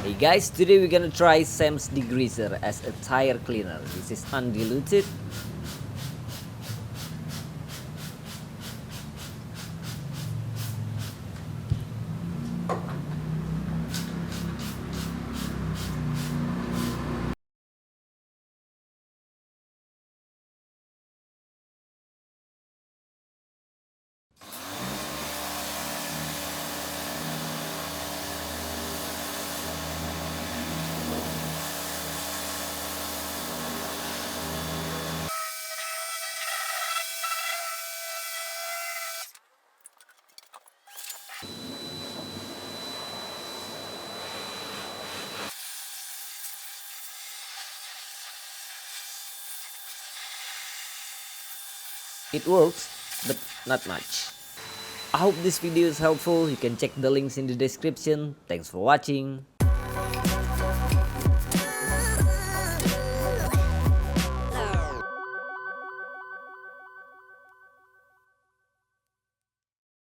Hey guys, today we're gonna try Sam's Degreaser as a tire cleaner. This is undiluted. It works, but not much. I hope this video is helpful. You can check the links in the description. Thanks for watching.